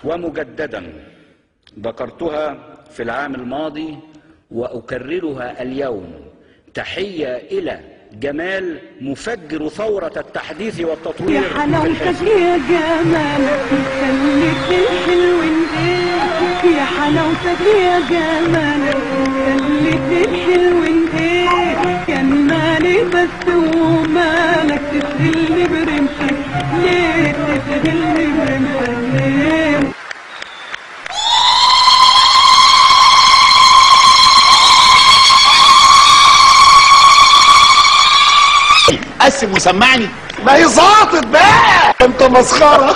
ومجددا ذكرتها في العام الماضي وأكررها اليوم: تحية إلى جمال مفجر ثورة التحديث والتطوير. يا حلاوتك يا جمالك خليك الحلو ايه، يا حلاوتك يا جمالك خليك الحلو ايه، كان مالي بس ومالك تشغلني برمشك ليه، تشغلني برمشك ليه. قسم وسمعني. ما هي ظابط بقى، انت مسخره.